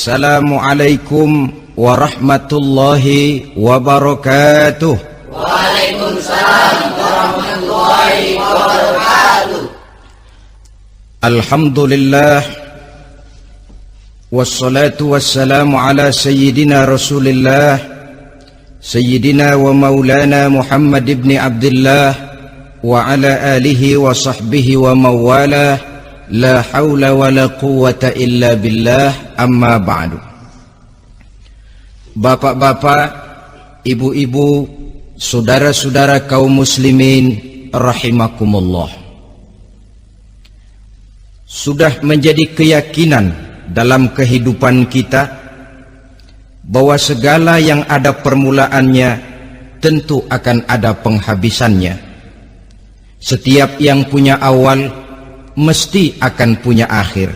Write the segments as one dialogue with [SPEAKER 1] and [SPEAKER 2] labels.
[SPEAKER 1] Assalamualaikum warahmatullahi wabarakatuh.
[SPEAKER 2] Waalaikumsalam warahmatullahi wabarakatuh.
[SPEAKER 1] Alhamdulillah, wassalatu wassalamu ala sayyidina Rasulillah, sayyidina wa maulana Muhammad ibn Abdullah wa ala alihi wa sahbihi wa mawalah. La haula wa la quwwata illa billah, amma ba'du. Bapak-bapak, ibu-ibu, saudara-saudara kaum muslimin rahimakumullah. Sudah menjadi keyakinan dalam kehidupan kita bahwa segala yang ada permulaannya tentu akan ada penghabisannya. Setiap yang punya awal mesti akan punya akhir.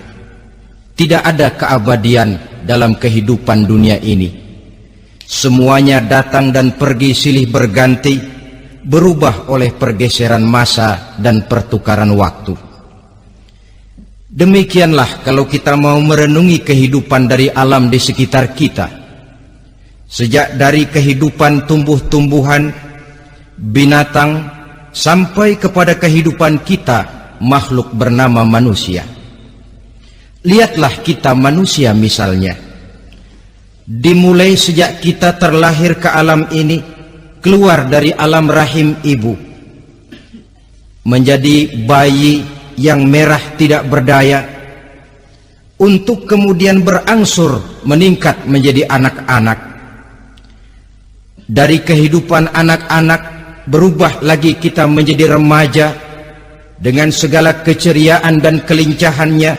[SPEAKER 1] Tidak ada keabadian dalam kehidupan dunia ini. Semuanya datang dan pergi silih berganti, berubah oleh pergeseran masa dan pertukaran waktu. Demikianlah kalau kita mau merenungi kehidupan dari alam di sekitar kita. Sejak dari kehidupan tumbuh-tumbuhan, binatang, sampai kepada kehidupan kita, makhluk bernama manusia. Lihatlah kita manusia misalnya. Dimulai sejak kita terlahir ke alam ini, keluar dari alam rahim ibu, menjadi bayi yang merah tidak berdaya, untuk kemudian berangsur meningkat menjadi anak-anak. Dari kehidupan anak-anak berubah lagi kita menjadi remaja dengan segala keceriaan dan kelincahannya,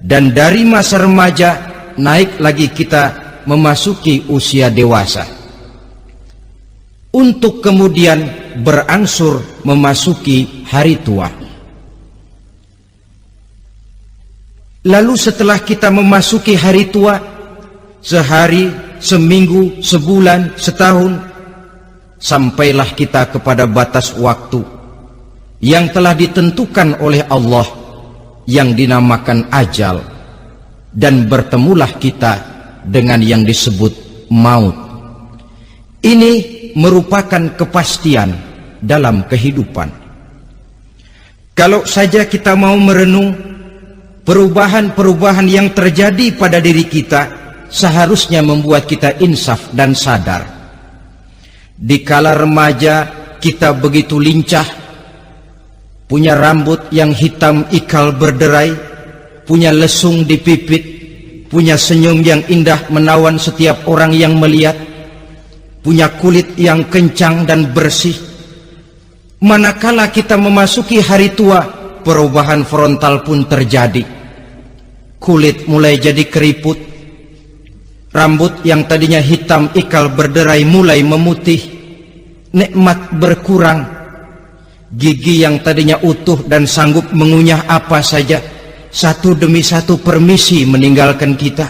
[SPEAKER 1] dan dari masa remaja naik lagi kita memasuki usia dewasa, untuk kemudian berangsur memasuki hari tua. Lalu setelah kita memasuki hari tua, sehari, seminggu, sebulan, setahun, sampailah kita kepada batas waktu yang telah ditentukan oleh Allah, yang dinamakan ajal, dan bertemulah kita dengan yang disebut maut. Ini merupakan kepastian dalam kehidupan. Kalau saja kita mau merenung perubahan-perubahan yang terjadi pada diri kita, seharusnya membuat kita insaf dan sadar. Dikala remaja kita begitu lincah, punya rambut yang hitam ikal berderai, punya lesung di pipit, punya senyum yang indah menawan setiap orang yang melihat, punya kulit yang kencang dan bersih. Manakala kita memasuki hari tua, perubahan frontal pun terjadi. Kulit mulai jadi keriput, rambut yang tadinya hitam ikal berderai mulai memutih, nikmat berkurang. Gigi yang tadinya utuh dan sanggup mengunyah apa saja, satu demi satu permisi meninggalkan kita.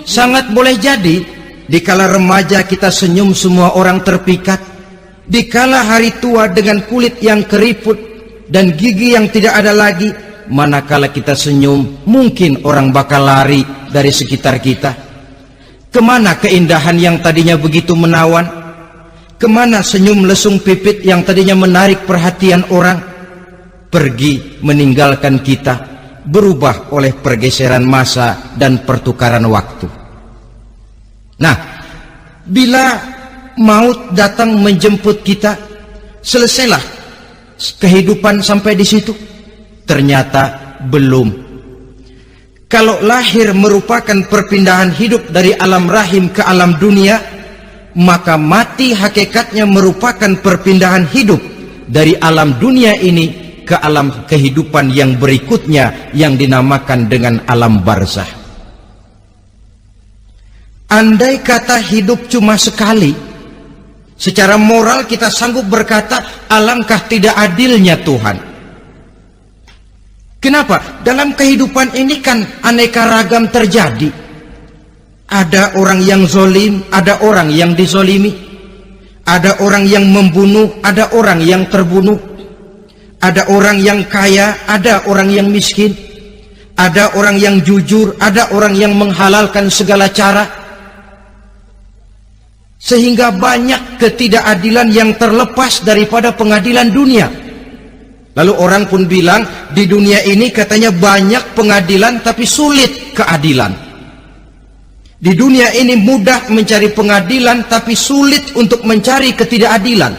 [SPEAKER 1] Sangat boleh jadi dikala remaja kita senyum semua orang terpikat, dikala hari tua dengan kulit yang keriput dan gigi yang tidak ada lagi, manakala kita senyum mungkin orang bakal lari dari sekitar kita. Kemana keindahan yang tadinya begitu menawan? Kemana senyum lesung pipit yang tadinya menarik perhatian orang? Pergi meninggalkan kita, berubah oleh pergeseran masa dan pertukaran waktu. Nah, bila maut datang menjemput kita, selesailah kehidupan sampai di situ? Ternyata belum. Kalau lahir merupakan perpindahan hidup dari alam rahim ke alam dunia, maka mati hakikatnya merupakan perpindahan hidup dari alam dunia ini ke alam kehidupan yang berikutnya, yang dinamakan dengan alam barzah. Andai kata hidup cuma sekali, secara moral kita sanggup berkata, alangkah tidak adilnya Tuhan. Kenapa? Dalam kehidupan ini kan aneka ragam terjadi. Ada orang yang zolim, ada orang yang dizolimi, ada orang yang membunuh, ada orang yang terbunuh, ada orang yang kaya, ada orang yang miskin, Ada orang yang jujur, ada orang yang menghalalkan segala cara, sehingga banyak ketidakadilan yang terlepas daripada pengadilan dunia. Lalu orang pun bilang, di dunia ini katanya banyak pengadilan tapi sulit keadilan. Di dunia ini mudah mencari pengadilan tapi sulit untuk mencari ketidakadilan.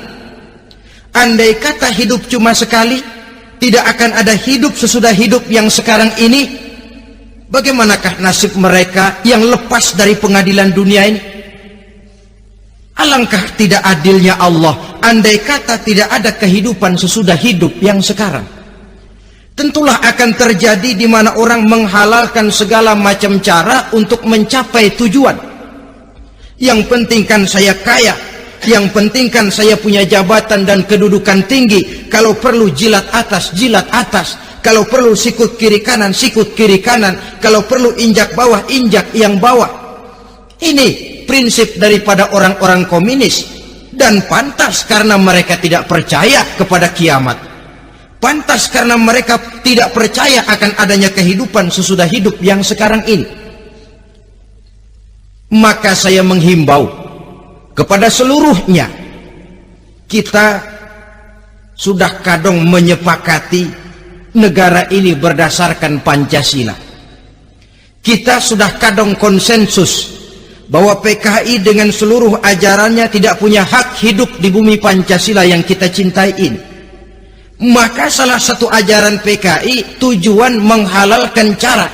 [SPEAKER 1] Andai kata hidup cuma sekali, tidak akan ada hidup sesudah hidup yang sekarang ini. Bagaimanakah nasib mereka yang lepas dari pengadilan dunia ini? Alangkah tidak adilnya Allah, andai kata tidak ada kehidupan sesudah hidup yang sekarang. Tentulah akan terjadi di mana orang menghalalkan segala macam cara untuk mencapai tujuan. Yang penting kan saya kaya, yang penting kan saya punya jabatan dan kedudukan tinggi. Kalau perlu jilat atas, jilat atas. Kalau perlu sikut kiri kanan, sikut kiri kanan. Kalau perlu injak bawah, injak yang bawah. Ini prinsip daripada orang-orang komunis. Dan pantas karena mereka tidak percaya kepada kiamat. Pantas karena mereka tidak percaya akan adanya kehidupan sesudah hidup yang sekarang ini. Maka saya menghimbau kepada seluruhnya, kita sudah kadung menyepakati negara ini berdasarkan Pancasila. Kita sudah kadung konsensus bahwa PKI dengan seluruh ajarannya tidak punya hak hidup di bumi Pancasila yang kita cintai ini. Maka salah satu ajaran PKI tujuan menghalalkan cara.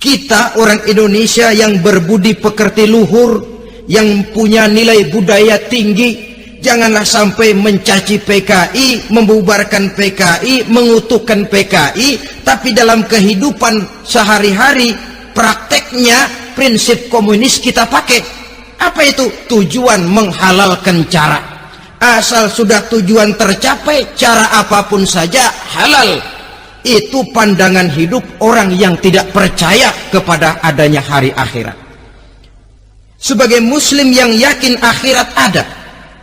[SPEAKER 1] Kita orang Indonesia yang berbudi pekerti luhur, yang punya nilai budaya tinggi, janganlah sampai mencaci PKI, membubarkan PKI, mengutukkan PKI, tapi dalam kehidupan sehari-hari prakteknya prinsip komunis kita pakai. Apa itu? Tujuan menghalalkan cara. Asal sudah tujuan tercapai, cara apapun saja halal. Itu pandangan hidup orang yang tidak percaya kepada adanya hari akhirat. Sebagai muslim yang yakin akhirat ada,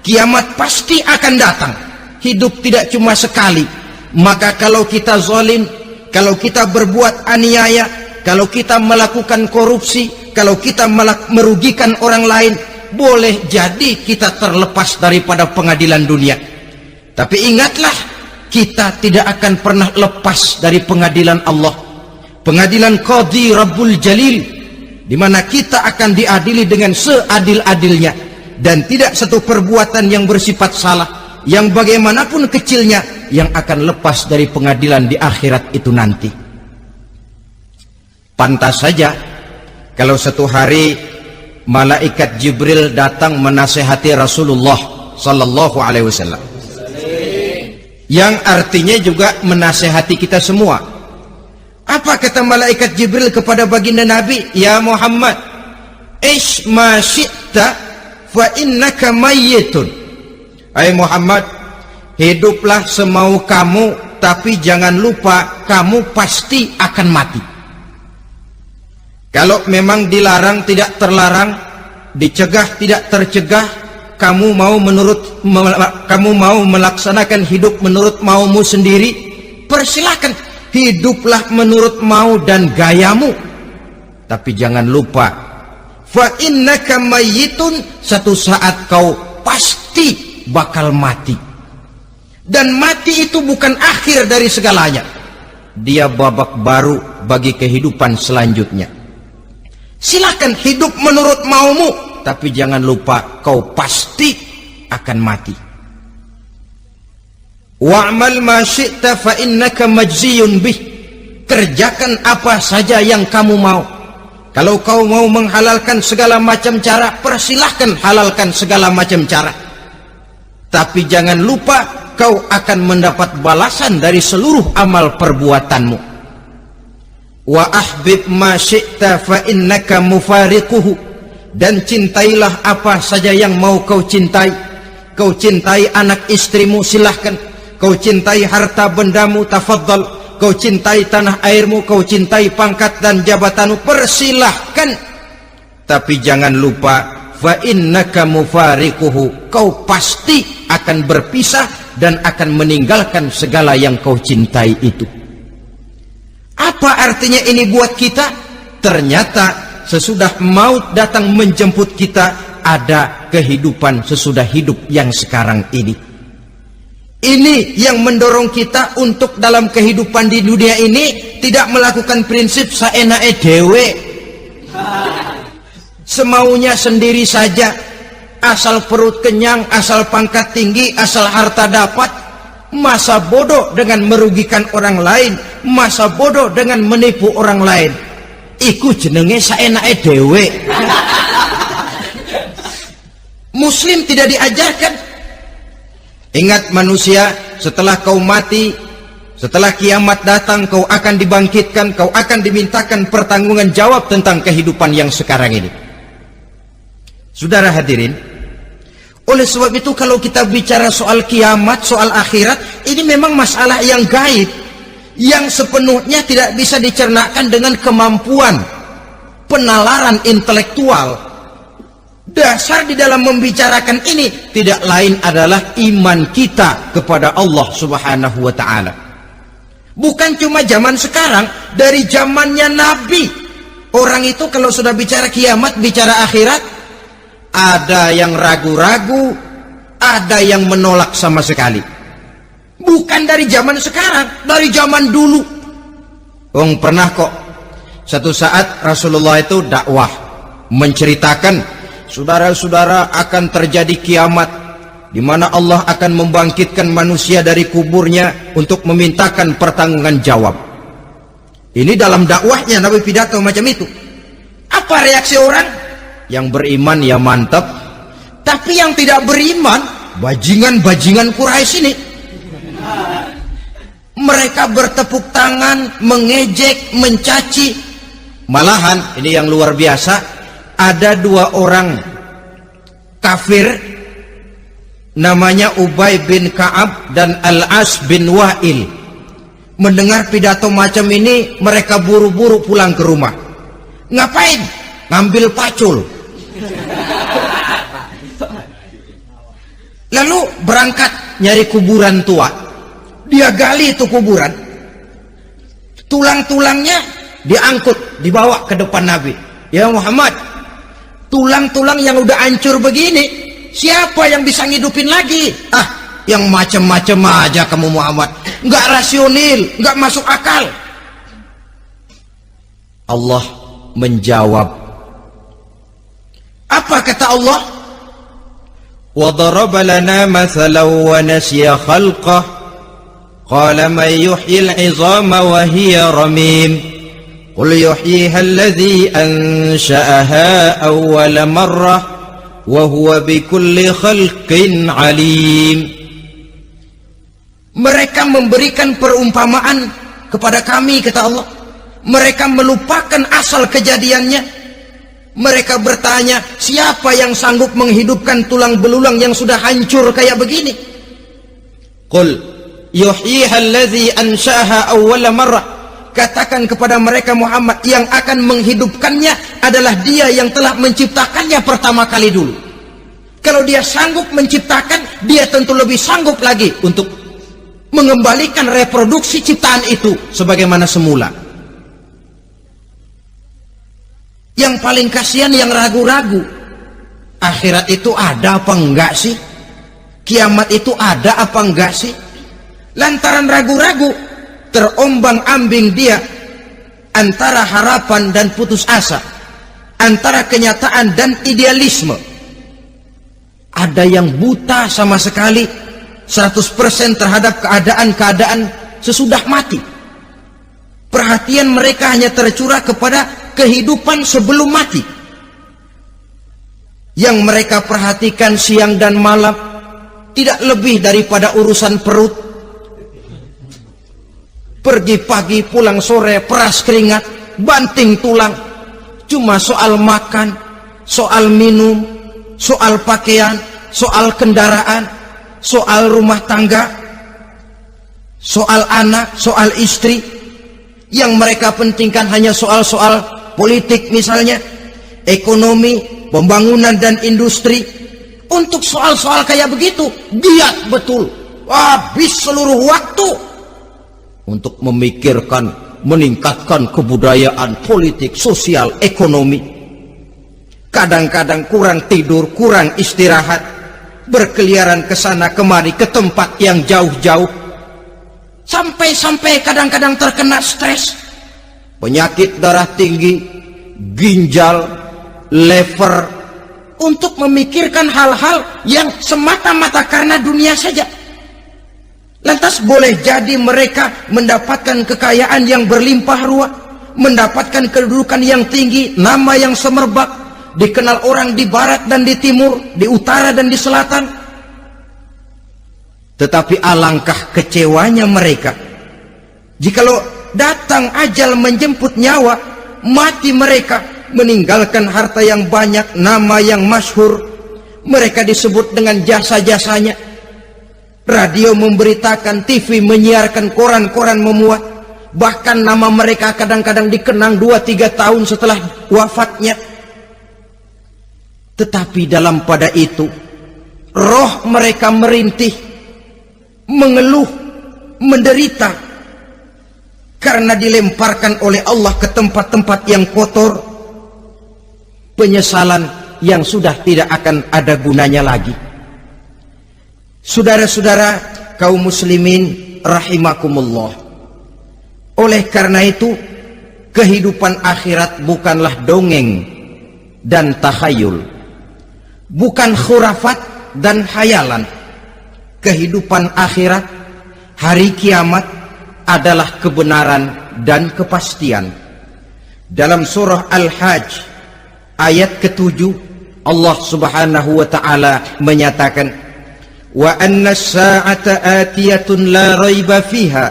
[SPEAKER 1] kiamat pasti akan datang. Hidup tidak cuma sekali. Maka kalau kita zalim, kalau kita berbuat aniaya, kalau kita melakukan korupsi, kalau kita merugikan orang lain, boleh jadi kita terlepas daripada pengadilan dunia. Tapi ingatlah, kita tidak akan pernah lepas dari pengadilan Allah, pengadilan Qadhi Rabbul Jalil, di mana kita akan diadili dengan seadil-adilnya, dan tidak satu perbuatan yang bersifat salah, yang bagaimanapun kecilnya, yang akan lepas dari pengadilan di akhirat itu nanti. Pantas saja kalau satu hari malaikat Jibril datang menasihati Rasulullah sallallahu alaihi wasallam, yang artinya juga menasihati kita semua. Apa kata malaikat Jibril kepada baginda Nabi? Ya Muhammad, ish ma syi'ta fa innaka mayyitun. Hai Muhammad, hiduplah semau kamu, tapi jangan lupa kamu pasti akan mati. Kalau memang dilarang tidak terlarang, dicegah tidak tercegah, kamu mau melaksanakan hidup menurut maumu sendiri, persilahkan, hiduplah menurut mau dan gayamu. Tapi jangan lupa, fa innaka mayyitun, satu saat kau pasti bakal mati. Dan mati itu bukan akhir dari segalanya, dia babak baru bagi kehidupan selanjutnya. Silahkan hidup menurut maumu, tapi jangan lupa kau pasti akan mati. Wa'mal ma syi'ta fa innaka majziyun bih. Kerjakan apa saja yang kamu mau. Kalau kau mau menghalalkan segala macam cara, persilahkan halalkan segala macam cara. Tapi jangan lupa kau akan mendapat balasan dari seluruh amal perbuatanmu. Wa ahbib ma syi'ta fa innaka mufariquhu. Dan cintailah apa saja yang mau kau cintai. Kau cintai anak istrimu, silahkan. Kau cintai harta bendamu, tafadhal. Kau cintai tanah airmu, kau cintai pangkat dan jabatanmu, persilahkan. Tapi jangan lupa, fa innaka mufariquhu, kau pasti akan berpisah dan akan meninggalkan segala yang kau cintai itu. Apa Apa artinya ini buat kita? Ternyata sesudah maut datang menjemput kita, ada kehidupan sesudah hidup yang sekarang ini. Ini yang mendorong kita untuk dalam kehidupan di dunia ini tidak melakukan prinsip saenake dhewe, semaunya sendiri saja, asal perut kenyang, asal pangkat tinggi, asal harta dapat. Masa bodoh dengan merugikan orang lain, masa bodoh dengan menipu orang lain. Iku jenenge saenake dhewe. Muslim tidak diajarkan. Ingat manusia, setelah kau mati, setelah kiamat datang, kau akan dibangkitkan, kau akan dimintakan pertanggungan jawab tentang kehidupan yang sekarang ini. Saudara hadirin, oleh sebab itu kalau kita bicara soal kiamat, soal akhirat, ini memang masalah yang gaib, yang sepenuhnya tidak bisa dicernakan dengan kemampuan penalaran intelektual. Dasar di dalam membicarakan ini tidak lain adalah iman kita kepada Allah Subhanahu wa ta'ala. Bukan cuma zaman sekarang, dari zamannya Nabi. Orang itu kalau sudah bicara kiamat, bicara akhirat, ada yang ragu-ragu, ada yang menolak sama sekali. Bukan dari zaman sekarang, dari zaman dulu. Pernah kok satu saat Rasulullah itu dakwah menceritakan, saudara-saudara, akan terjadi kiamat di mana Allah akan membangkitkan manusia dari kuburnya untuk memintakan pertanggungan jawab. Ini dalam dakwahnya Nabi pidato macam itu. Apa reaksi orang? Yang beriman ya mantap, tapi yang tidak beriman, bajingan-bajingan Quraisy ini, mereka bertepuk tangan, mengejek, mencaci. Malahan ini yang luar biasa, ada dua orang kafir namanya Ubay bin Ka'ab dan Al-As bin Wa'il. Mendengar pidato macam ini, mereka buru-buru pulang ke rumah. Ngapain? Ngambil pacul. Lalu berangkat nyari kuburan tua. Dia gali itu kuburan, tulang-tulangnya diangkut, dibawa ke depan Nabi. Ya Muhammad, tulang-tulang yang udah hancur begini, siapa yang bisa ngidupin lagi? Yang macam-macam aja kamu Muhammad, nggak rasional, nggak masuk akal. Allah menjawab. Apa kata Allah? وَضَرَبَ لَنَا مَثَلًا وَنَسِيَ خَلْقَهُ قَالَ مَنْ يُحْيِي الْعِظَامَ وَهِيَ رَمِيمٌ قُلْ يُحْيِيهَا الَّذِي أَنْشَأَهَا أَوَّلَ مَرَّةٍ وَهُوَ بِكُلِّ خَلْقٍ عَلِيمٌ. Mereka memberikan perumpamaan kepada kami, kata Allah. Mereka melupakan asal kejadiannya. Mereka bertanya, siapa yang sanggup menghidupkan tulang belulang yang sudah hancur kayak begini? Qul yuhyiha allazi ansha'aha awwala marrah. Katakan kepada mereka Muhammad, yang akan menghidupkannya adalah dia yang telah menciptakannya pertama kali dulu. Kalau dia sanggup menciptakan, dia tentu lebih sanggup lagi untuk mengembalikan reproduksi ciptaan itu sebagaimana semula. Yang paling kasihan yang ragu-ragu. Akhirat itu ada apa enggak sih? Kiamat itu ada apa enggak sih? Lantaran ragu-ragu, terombang-ambing dia antara harapan dan putus asa, antara kenyataan dan idealisme. Ada yang buta sama sekali 100% terhadap keadaan-keadaan sesudah mati. Perhatian mereka hanya tercurah kepada kehidupan sebelum mati. Yang mereka perhatikan siang dan malam tidak lebih daripada urusan perut. Pergi pagi, pulang sore, peras keringat, banting tulang. Cuma soal makan, soal minum, soal pakaian, soal kendaraan, soal rumah tangga, soal anak, soal istri. Yang mereka pentingkan hanya soal-soal politik misalnya, ekonomi, pembangunan dan industri. Untuk soal-soal kayak begitu, giat betul, habis seluruh waktu untuk memikirkan meningkatkan kebudayaan, politik, sosial, ekonomi. Kadang-kadang kurang tidur, kurang istirahat, berkeliaran ke sana kemari ke tempat yang jauh-jauh, sampai kadang-kadang terkena stres, penyakit darah tinggi, ginjal, lever, untuk memikirkan hal-hal yang semata-mata karena dunia saja. Lantas boleh jadi mereka mendapatkan kekayaan yang berlimpah ruah, mendapatkan kedudukan yang tinggi, nama yang semerbak, dikenal orang di barat dan di timur, di utara dan di selatan. Tetapi alangkah kecewanya mereka jikalau datang ajal menjemput nyawa, mati mereka, meninggalkan harta yang banyak, nama yang masyhur, mereka disebut dengan jasa-jasanya. Radio memberitakan, TV menyiarkan, koran-koran memuat, bahkan nama mereka kadang-kadang dikenang 2-3 tahun setelah wafatnya. Tetapi dalam pada itu roh mereka merintih, mengeluh, menderita, karena dilemparkan oleh Allah ke tempat-tempat yang kotor, penyesalan yang sudah tidak akan ada gunanya lagi. Saudara-saudara kaum muslimin rahimakumullah, oleh karena itu kehidupan akhirat bukanlah dongeng dan takhayul, bukan khurafat dan khayalan. Kehidupan akhirat, hari kiamat adalah kebenaran dan kepastian. Dalam surah Al-Hajj ayat ke-7, Allah Subhanahu wa taala menyatakan, wa anna as-sa'ata atiyatun la raiba fiha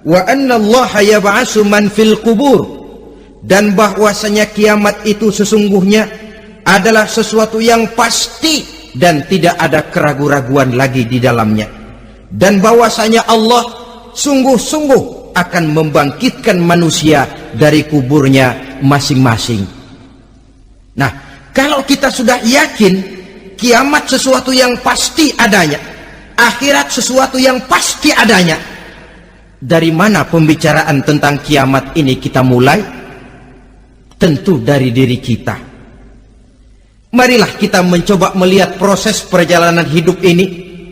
[SPEAKER 1] wa anna Allah yab'atsu man fil qubur, dan bahwasanya kiamat itu sesungguhnya adalah sesuatu yang pasti dan tidak ada keraguan-raguan lagi di dalamnya, dan bahwasanya Allah sungguh-sungguh akan membangkitkan manusia dari kuburnya masing-masing. Nah, kalau kita sudah yakin kiamat sesuatu yang pasti adanya, akhirat sesuatu yang pasti adanya, dari mana pembicaraan tentang kiamat ini kita mulai? Tentu dari diri kita. Marilah kita mencoba melihat proses perjalanan hidup ini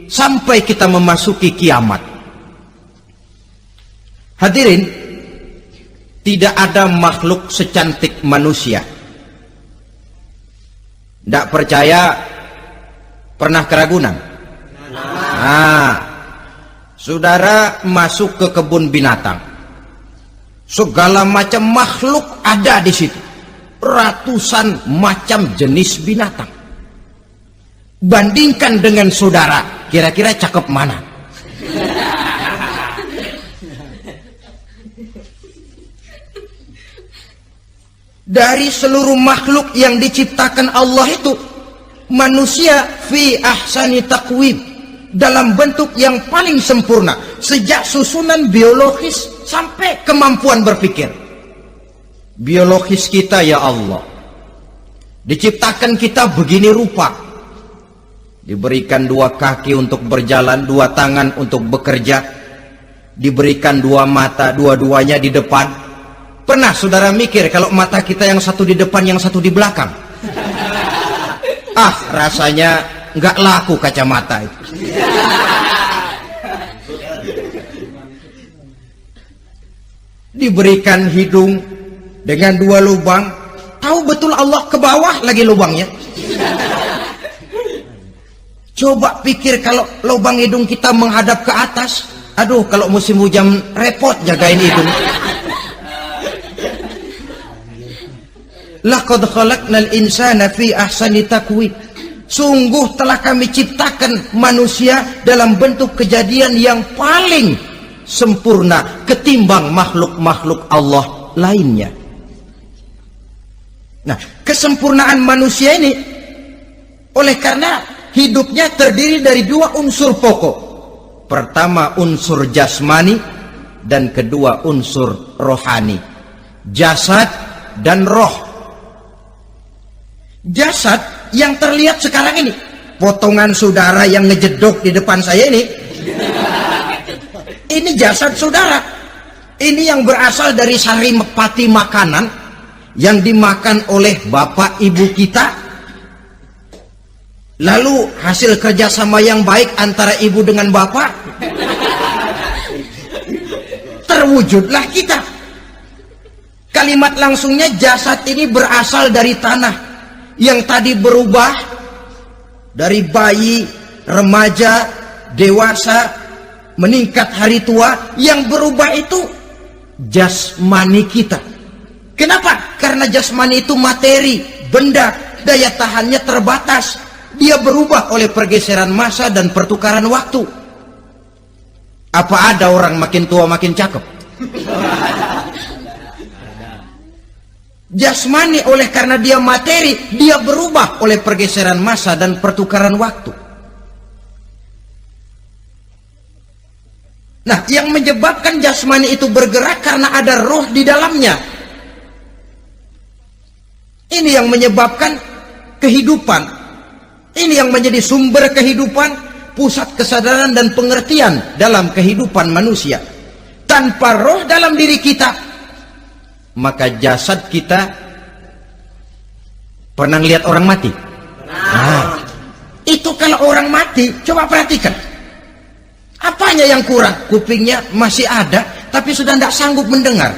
[SPEAKER 1] sampai kita memasuki kiamat. Hadirin, tidak ada makhluk secantik manusia. Tidak percaya? Pernah keragunan? Nah, saudara masuk ke kebun binatang, segala macam makhluk ada di situ, ratusan macam jenis binatang. Bandingkan dengan saudara, kira-kira cakep mana? Dari seluruh makhluk yang diciptakan Allah itu, manusia fi ahsani taqwim, dalam bentuk yang paling sempurna, sejak susunan biologis sampai kemampuan berpikir. Biologis kita ya Allah, diciptakan kita begini rupa, diberikan 2 kaki untuk berjalan, 2 tangan untuk bekerja, diberikan 2 mata, dua-duanya di depan. Pernah saudara mikir kalau mata kita yang satu di depan, yang satu di belakang? Ah, rasanya nggak laku kacamata itu. Diberikan hidung dengan 2 lubang, tahu betul Allah ke bawah lagi lubangnya. Coba pikir kalau lubang hidung kita menghadap ke atas, aduh, kalau musim hujan repot jagain hidung. Laqad khalaqnal insana fi ahsani taqwim. Sungguh telah kami ciptakan manusia dalam bentuk kejadian yang paling sempurna ketimbang makhluk-makhluk Allah lainnya. Nah, kesempurnaan manusia ini oleh karena hidupnya terdiri dari 2 unsur pokok. Pertama unsur jasmani dan kedua unsur rohani, jasad dan roh. Jasad yang terlihat sekarang ini, potongan saudara yang ngejedok di depan saya ini jasad saudara. Ini yang berasal dari sari pati makanan yang dimakan oleh bapak ibu kita. Lalu hasil kerjasama yang baik antara ibu dengan bapak, terwujudlah kita. Kalimat langsungnya, jasad ini berasal dari tanah yang tadi berubah dari bayi, remaja, dewasa, meningkat hari tua. Yang berubah itu jasmani kita. Kenapa? Karena jasmani itu materi, benda, daya tahannya terbatas. Dia berubah oleh pergeseran masa dan pertukaran waktu. Apa ada orang makin tua makin cakep? Jasmani oleh karena dia materi, dia berubah oleh pergeseran masa dan pertukaran waktu. Nah, yang menyebabkan jasmani itu bergerak karena ada roh di dalamnya. Ini yang menyebabkan kehidupan. Ini yang menjadi sumber kehidupan, pusat kesadaran dan pengertian dalam kehidupan manusia. Tanpa roh dalam diri kita, maka jasad kita, pernah lihat orang mati? Nah, itu kalau orang mati, coba perhatikan. Apanya yang kurang? Kupingnya masih ada, tapi sudah tidak sanggup mendengar.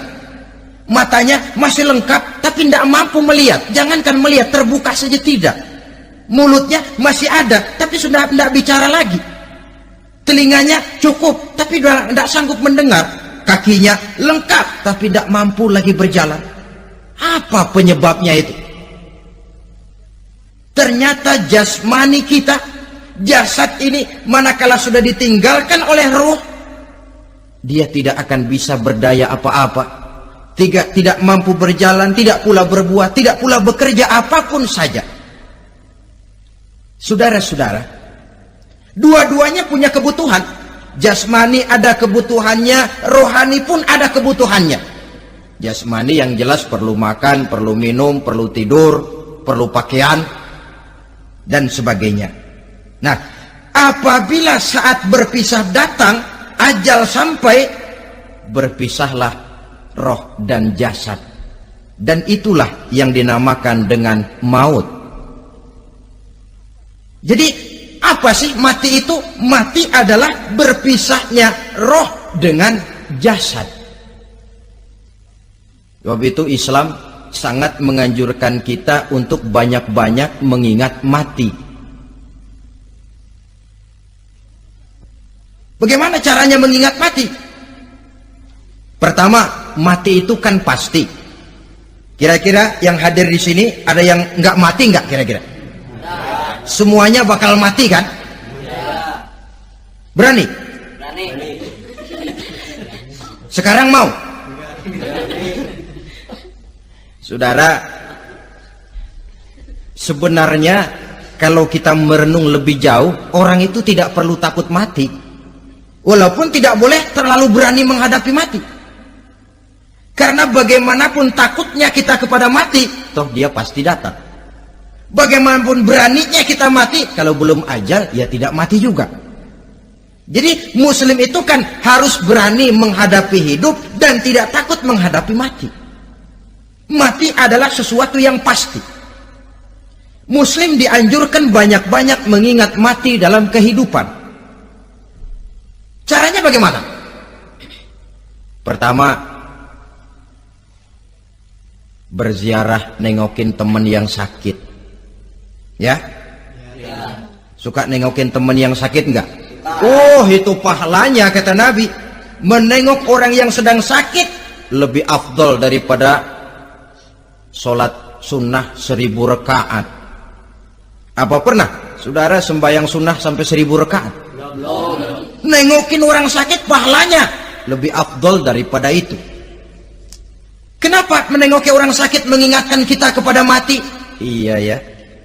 [SPEAKER 1] Matanya masih lengkap, tapi tidak mampu melihat. Jangankan melihat, terbuka saja tidak. Mulutnya masih ada, tapi sudah tidak bicara lagi. Telinganya cukup, tapi sudah tidak sanggup mendengar. Kakinya lengkap, tapi tidak mampu lagi berjalan. Apa penyebabnya itu? Ternyata jasmani kita, jasad ini, manakala sudah ditinggalkan oleh roh, dia tidak akan bisa berdaya apa-apa. Tidak mampu berjalan, tidak pula berbuat, tidak pula bekerja apapun saja. Saudara-saudara, dua-duanya punya kebutuhan. Jasmani ada kebutuhannya, rohani pun ada kebutuhannya. Jasmani yang jelas perlu makan, perlu minum, perlu tidur, perlu pakaian, dan sebagainya. Nah, apabila saat berpisah datang, ajal sampai, berpisahlah roh dan jasad. Dan itulah yang dinamakan dengan maut. Jadi apa sih mati itu? Mati adalah berpisahnya roh dengan jasad. Sebab itu Islam sangat menganjurkan kita untuk banyak-banyak mengingat mati. Bagaimana caranya mengingat mati? Pertama, mati itu kan pasti. Kira-kira yang hadir di sini ada yang nggak mati nggak kira-kira? Semuanya bakal mati kan? Berani?
[SPEAKER 2] Berani.
[SPEAKER 1] Sekarang mau? Saudara, sebenarnya kalau kita merenung lebih jauh, orang itu tidak perlu takut mati. Walaupun tidak boleh terlalu berani menghadapi mati. Karena bagaimanapun takutnya kita kepada mati, toh dia pasti datang. Bagaimanapun beraninya kita mati, kalau belum ajal, ya tidak mati juga. Jadi muslim itu kan harus berani menghadapi hidup dan tidak takut menghadapi mati. Mati adalah sesuatu yang pasti. Muslim dianjurkan banyak-banyak mengingat mati dalam kehidupan. Caranya bagaimana? Pertama, berziarah nengokin teman yang sakit. Ya? Suka nengokin teman yang sakit enggak? Oh, itu pahalanya kata Nabi. Menengok orang yang sedang sakit lebih afdol daripada sholat sunnah 1000 rakaat. Apa pernah saudara sembahyang sunnah sampai 1000 rakaat? Nengokin orang sakit pahalanya lebih afdol daripada itu. Kenapa menengoki orang sakit mengingatkan kita kepada mati? Iya ya,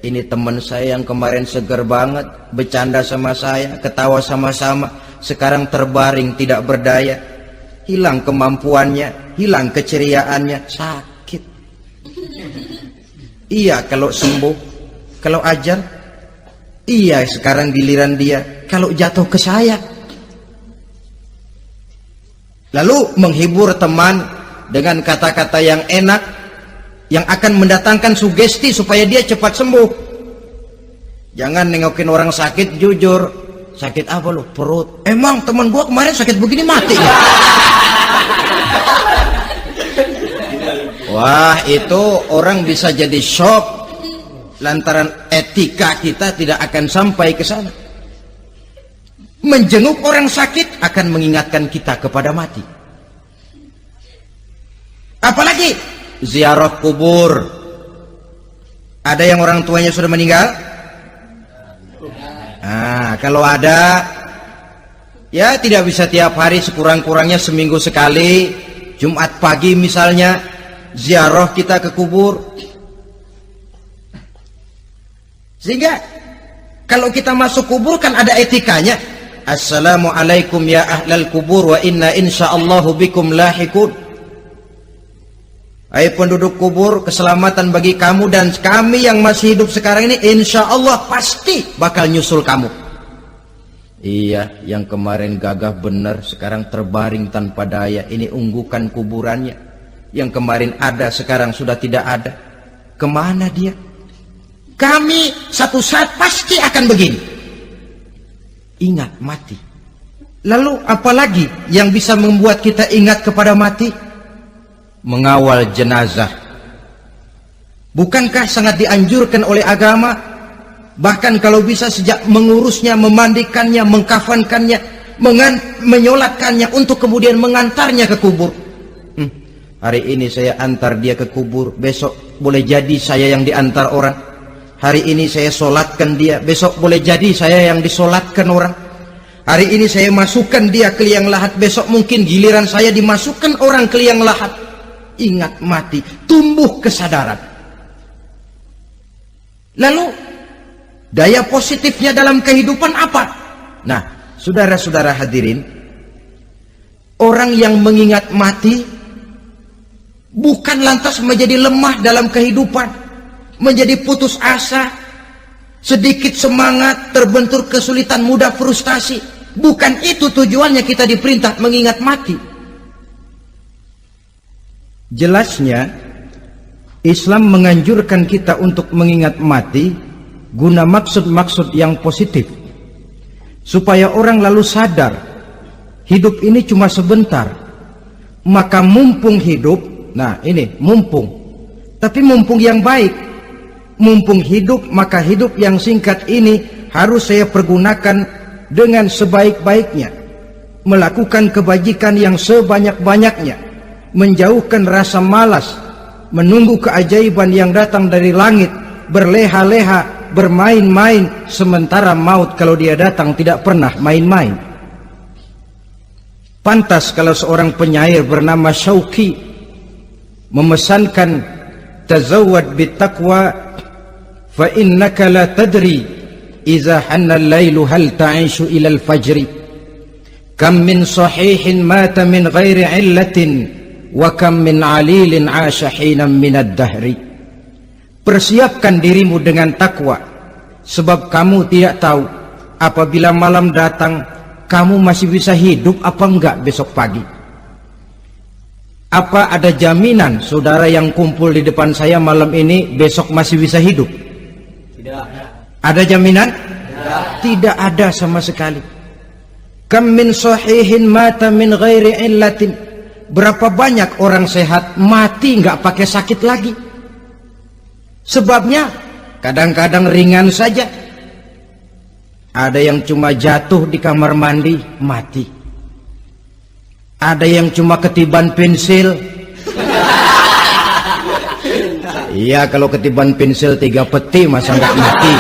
[SPEAKER 1] ini teman saya yang kemarin seger banget, bercanda sama saya, ketawa sama-sama, sekarang terbaring tidak berdaya, hilang kemampuannya, hilang keceriaannya, sakit. Iya kalau sembuh, kalau ajal, iya sekarang giliran dia, kalau jatuh ke saya. lalu menghibur teman dengan kata-kata yang enak yang akan mendatangkan sugesti supaya dia cepat sembuh. Jangan nengokin orang sakit jujur, sakit apa lu? Perut. Emang teman gua kemarin sakit begini mati ya? Wah, itu orang bisa jadi shock lantaran etika kita tidak akan sampai ke sana. Menjenguk orang sakit akan mengingatkan kita kepada mati. Apalagi ziarah kubur. Ada yang orang tuanya sudah meninggal? Nah, kalau ada, ya tidak bisa tiap hari, sekurang-kurangnya seminggu sekali. Jumat pagi misalnya, ziarah kita ke kubur. Sehingga kalau kita masuk kubur kan ada etikanya. Assalamualaikum ya ahlal kubur wa inna insyaallahu bikum lahikun. Hai penduduk kubur, keselamatan bagi kamu dan kami yang masih hidup sekarang ini insyaallah pasti bakal nyusul kamu. Iya, yang kemarin gagah benar sekarang terbaring tanpa daya. Ini unggukan kuburannya. Yang kemarin ada sekarang sudah tidak ada. Kemana dia? Kami satu saat pasti akan begini. Ingat mati. Lalu apalagi yang bisa membuat kita ingat kepada mati? Mengawal jenazah. Bukankah sangat dianjurkan oleh agama? Bahkan kalau bisa sejak mengurusnya, memandikannya, mengkafankannya, menyolatkannya untuk kemudian mengantarnya ke kubur. Hari ini saya antar dia ke kubur, besok boleh jadi saya yang diantar orang. Hari ini saya solatkan dia, besok boleh jadi saya yang disolatkan orang. Hari ini saya masukkan dia ke liang lahat, besok mungkin giliran saya dimasukkan orang ke liang lahat. Ingat mati, tumbuh kesadaran. Lalu daya positifnya dalam kehidupan apa? Nah, saudara-saudara hadirin, orang yang mengingat mati bukan lantas menjadi lemah dalam kehidupan, menjadi putus asa, sedikit semangat, terbentur kesulitan, mudah frustasi. Bukan itu tujuannya kita diperintah mengingat mati. Jelasnya Islam menganjurkan kita untuk mengingat mati guna maksud-maksud yang positif, supaya orang lalu sadar hidup ini cuma sebentar. Maka mumpung hidup, nah ini mumpung, tapi mumpung yang baik. Mumpung hidup, maka hidup yang singkat ini harus saya pergunakan dengan sebaik-baiknya, melakukan kebajikan yang sebanyak-banyaknya, menjauhkan rasa malas, menunggu keajaiban yang datang dari langit, berleha-leha, bermain-main, sementara maut kalau dia datang tidak pernah main-main. Pantas kalau seorang penyair bernama Syauqi memesankan tazawwad bittaqwa fa innaka la tadri idza hanna al-lailu hal ta'ishu ila al-fajri kam min sahihin mata min ghairi illatin wa kam min alilin 'asha hinan min ad-dahri. Persiapkan dirimu dengan takwa, sebab kamu tidak tahu apabila malam datang kamu masih bisa hidup apa enggak besok pagi. Apa ada jaminan saudara yang kumpul di depan saya malam ini besok masih bisa hidup? Tidak. Ada jaminan? Tidak ada sama sekali. Kam min sahihin mata min ghairi illatin. Berapa banyak orang sehat mati nggak pakai sakit lagi. Sebabnya kadang-kadang ringan saja. Ada yang cuma jatuh di kamar mandi mati. Ada yang cuma ketiban pensil. Iya, kalau ketiban pensil 3 peti masa nggak mati.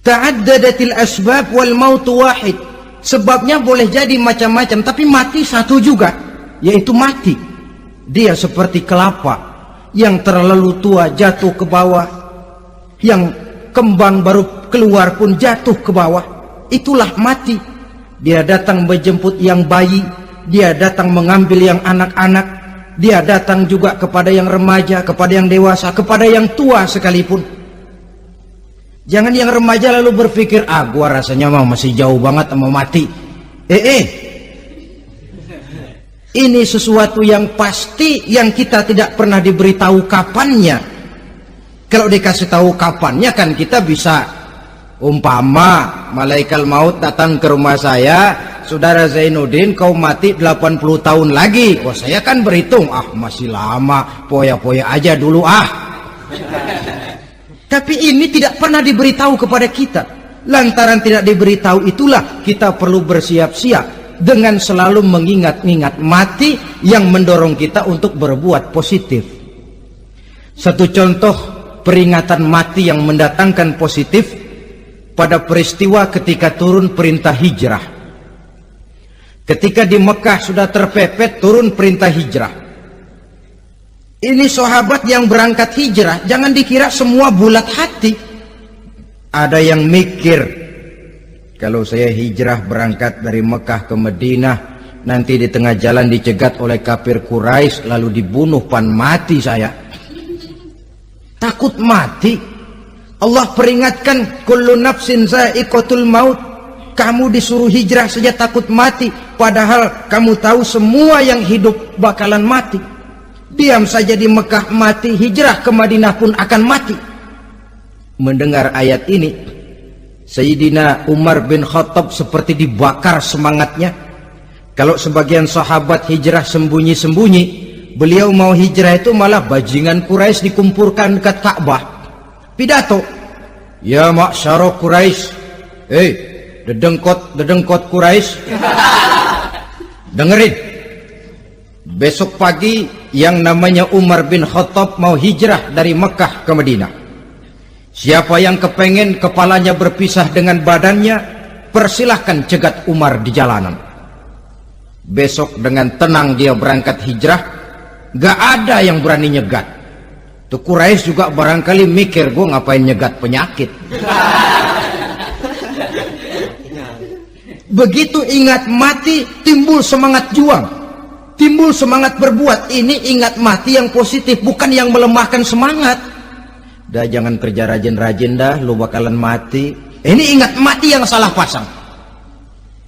[SPEAKER 1] Ta'addadatil asbab wal maut wahid. Sebabnya boleh jadi macam-macam, tapi mati satu juga, yaitu mati. Dia seperti kelapa yang terlalu tua jatuh ke bawah, yang kembang baru keluar pun jatuh ke bawah. Itulah mati. Dia datang menjemput yang bayi, dia datang mengambil yang anak-anak, dia datang juga kepada yang remaja, kepada yang dewasa, kepada yang tua sekalipun. Jangan yang remaja lalu berpikir, gua rasanya masih jauh banget mau mati. Ini sesuatu yang pasti yang kita tidak pernah diberitahu kapannya. Kalau dikasih tahu kapannya kan kita bisa, umpama malaikat maut datang ke rumah saya, saudara Zainuddin kau mati 80 tahun lagi. Wah, saya kan berhitung, masih lama, poya-poya aja dulu Tapi ini tidak pernah diberitahu kepada kita. Lantaran tidak diberitahu itulah kita perlu bersiap-siap dengan selalu mengingat-ingat mati yang mendorong kita untuk berbuat positif. Satu contoh peringatan mati yang mendatangkan positif pada peristiwa ketika turun perintah hijrah. Ketika di Mekah sudah terpepet turun perintah hijrah. Ini sahabat yang berangkat hijrah, jangan dikira semua bulat hati. Ada yang mikir, kalau saya hijrah berangkat dari Mekah ke Madinah, nanti di tengah jalan dicegat oleh kafir Quraisy lalu dibunuh, mati saya. Takut mati. Allah peringatkan, kullu nafsin za'iqatul maut. Kamu disuruh hijrah saja takut mati, padahal kamu tahu semua yang hidup bakalan mati. Diam saja di Mekah mati, hijrah ke Madinah pun akan mati. Mendengar ayat ini, Sayyidina Umar bin Khattab seperti dibakar semangatnya. Kalau sebagian sahabat hijrah sembunyi-sembunyi, beliau mau hijrah itu malah bajingan Quraisy dikumpulkan dekat Ka'bah. Pidato, ya ma'syara Quraisy, dedengkot Quraisy, dengerin. Besok pagi yang namanya Umar bin Khattab mau hijrah dari Mekah ke Madinah. Siapa yang kepengen kepalanya berpisah dengan badannya, persilahkan cegat Umar di jalanan. Besok dengan tenang dia berangkat hijrah, gak ada yang berani nyegat. Tuh Quraisy juga barangkali mikir, gue ngapain nyegat penyakit. Begitu ingat mati, timbul semangat juang, timbul semangat berbuat. Ini ingat mati yang positif, bukan yang melemahkan semangat. Dah jangan kerja rajin-rajin dah, lu bakalan mati. Ini ingat mati yang salah pasang.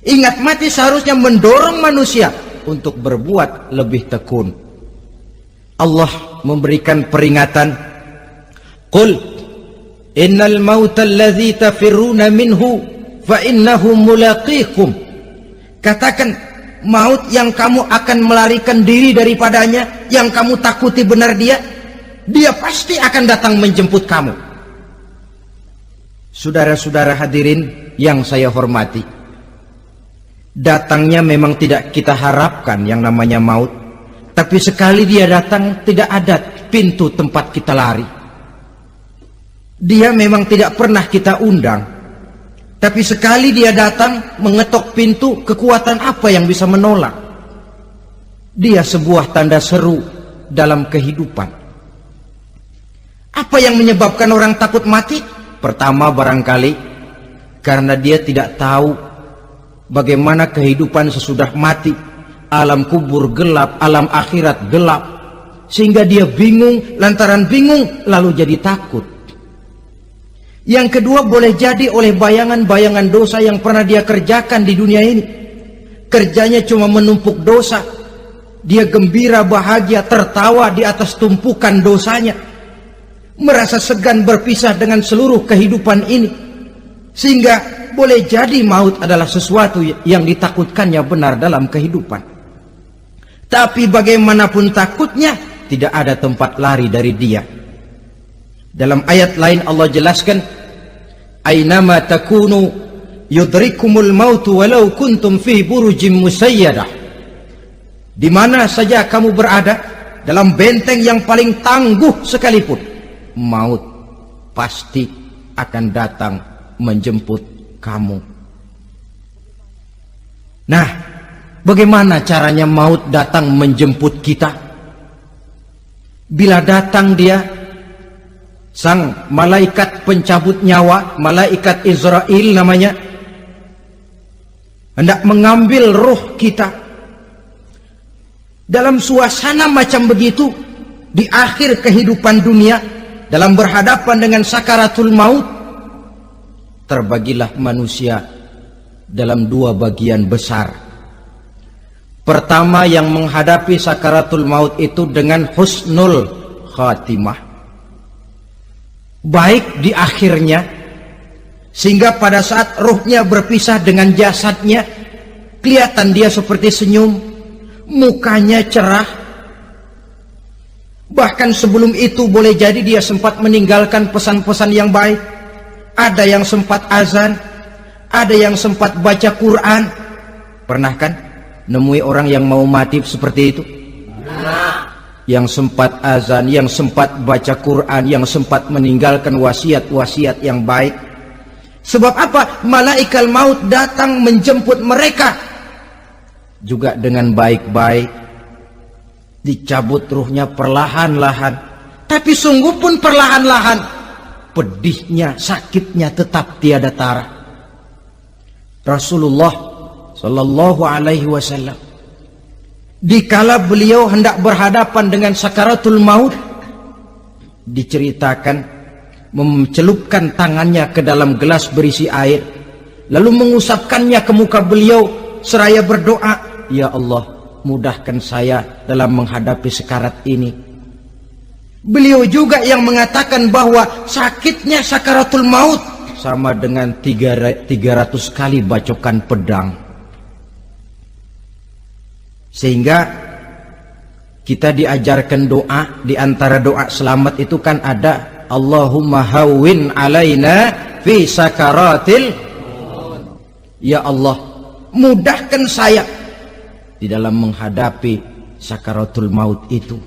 [SPEAKER 1] Ingat mati seharusnya mendorong manusia untuk berbuat lebih tekun. Allah memberikan peringatan, qul innal mauta alladzi tafirruna minhu fa innahu mulaqikum. Katakan, maut yang kamu akan melarikan diri daripadanya, yang kamu takuti benar dia pasti akan datang menjemput kamu. Saudara-saudara hadirin yang saya hormati, datangnya memang tidak kita harapkan yang namanya maut, tapi sekali dia datang tidak ada pintu tempat kita lari. Dia memang tidak pernah kita undang, tapi sekali dia datang mengetok pintu, kekuatan apa yang bisa menolak? Dia sebuah tanda seru dalam kehidupan. Apa yang menyebabkan orang takut mati? Pertama barangkali karena dia tidak tahu bagaimana kehidupan sesudah mati. Alam kubur gelap, alam akhirat gelap, sehingga dia bingung. Lantaran bingung lalu jadi takut. Yang kedua boleh jadi oleh bayangan-bayangan dosa yang pernah dia kerjakan di dunia ini. Kerjanya cuma menumpuk dosa. Dia gembira, bahagia, tertawa di atas tumpukan dosanya. Merasa segan berpisah dengan seluruh kehidupan ini, sehingga boleh jadi maut adalah sesuatu yang ditakutkannya benar dalam kehidupan. Tapi bagaimanapun takutnya, tidak ada tempat lari dari dia. Dalam ayat lain Allah jelaskan, ainama takunu yudrikumul mautu walau kuntum fi burujim musayyadah. Di mana saja kamu berada, dalam benteng yang paling tangguh sekalipun, maut pasti akan datang menjemput kamu. Nah, bagaimana caranya maut datang menjemput kita? Bila datang dia, sang malaikat pencabut nyawa, malaikat Israel namanya, hendak mengambil roh kita. Dalam suasana macam begitu, di akhir kehidupan dunia, dalam berhadapan dengan sakaratul maut, terbagilah manusia dalam dua bagian besar. Pertama, yang menghadapi sakaratul maut itu dengan husnul khatimah, baik di akhirnya, sehingga pada saat ruhnya berpisah dengan jasadnya, kelihatan dia seperti senyum, mukanya cerah. Bahkan sebelum itu boleh jadi dia sempat meninggalkan pesan-pesan yang baik. Ada yang sempat azan, ada yang sempat baca Quran. Pernah kan nemui orang yang mau mati seperti itu? Yang sempat azan, yang sempat baca Quran, yang sempat meninggalkan wasiat-wasiat yang baik. Sebab apa? Malaikat maut datang menjemput mereka juga dengan baik-baik. Dicabut ruhnya perlahan-lahan, tapi sungguh pun perlahan-lahan. Pedihnya, sakitnya tetap tiada tara. Rasulullah Sallallahu Alaihi Wasallam, dikala beliau hendak berhadapan dengan sakaratul maut, diceritakan mencelupkan tangannya ke dalam gelas berisi air, lalu mengusapkannya ke muka beliau seraya berdoa, "Ya Allah, mudahkan saya dalam menghadapi sekarat ini." Beliau juga yang mengatakan bahwa sakitnya sakaratul maut sama dengan 300 kali bacokan pedang. Sehingga kita diajarkan doa, di antara doa selamat itu kan ada Allahumma hawwin alaina fi sakaratil maut. Ya Allah, mudahkan saya di dalam menghadapi sakaratul maut itu.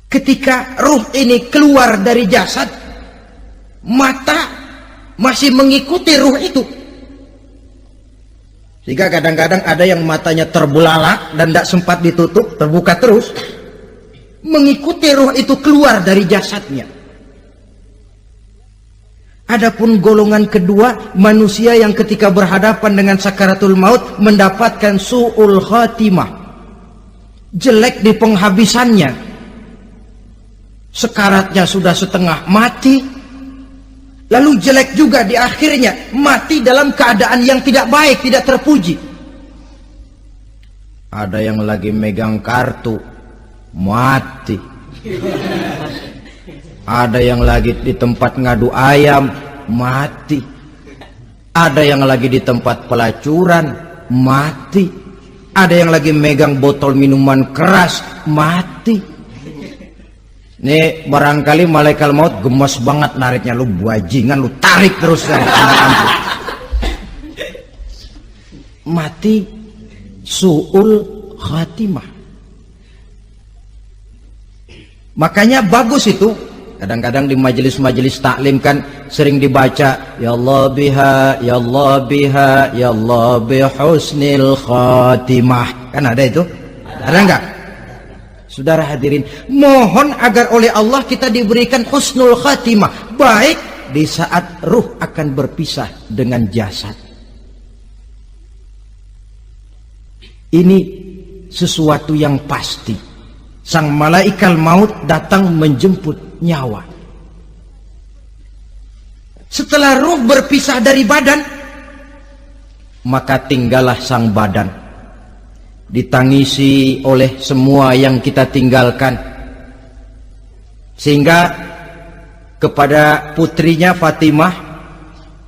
[SPEAKER 1] Ketika ruh ini keluar dari jasad, mata masih mengikuti ruh itu. Sehingga kadang-kadang ada yang matanya terbelalak dan tidak sempat ditutup, terbuka terus, mengikuti ruh itu keluar dari jasadnya. Adapun golongan kedua, manusia yang ketika berhadapan dengan sakaratul maut mendapatkan su'ul khatimah, jelek di penghabisannya. Sekaratnya sudah setengah mati, lalu jelek juga di akhirnya, mati dalam keadaan yang tidak baik, tidak terpuji. Ada yang lagi megang kartu, mati. Ada yang lagi di tempat ngadu ayam, mati. Ada yang lagi di tempat pelacuran, mati. Ada yang lagi megang botol minuman keras, mati. Nih barangkali malaikat maut gemes banget nariknya, lu bajingan, lu tarik terus kan. Mati su'ul khatimah. Makanya bagus itu. Kadang-kadang di majelis-majelis taklim kan sering dibaca, ya Allah biha, ya Allah biha, ya Allah bihusnil khatimah. Kan ada itu? Ada enggak? Saudara hadirin, mohon agar oleh Allah kita diberikan husnul khatimah, baik di saat ruh akan berpisah dengan jasad. Ini sesuatu yang pasti. Sang malaikat maut datang menjemput nyawa. Setelah ruh berpisah dari badan, maka tinggallah sang badan, ditangisi oleh semua yang kita tinggalkan. Sehingga kepada putrinya Fatimah,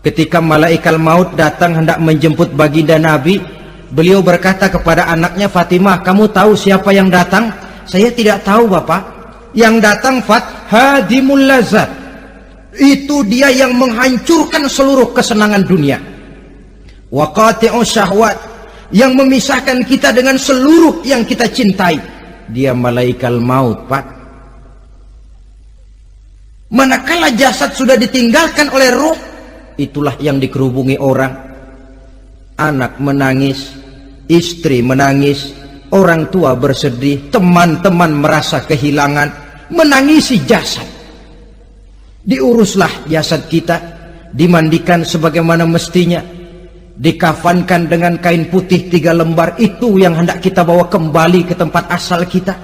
[SPEAKER 1] ketika malaikat maut datang hendak menjemput baginda Nabi, beliau berkata kepada anaknya, Fatimah, kamu tahu siapa yang datang? Saya tidak tahu, Bapak. Yang datang hadimul lazat, itu dia yang menghancurkan seluruh kesenangan dunia. Wa qati'u syahwat, yang memisahkan kita dengan seluruh yang kita cintai. Dia malaikat maut, Pak. Manakala jasad sudah ditinggalkan oleh ruh, itulah yang dikerubungi orang. Anak menangis, istri menangis, orang tua bersedih, teman-teman merasa kehilangan, menangisi jasad. Diuruslah jasad kita, dimandikan sebagaimana mestinya, dikafankan dengan kain putih 3 lembar, itu yang hendak kita bawa kembali ke tempat asal kita.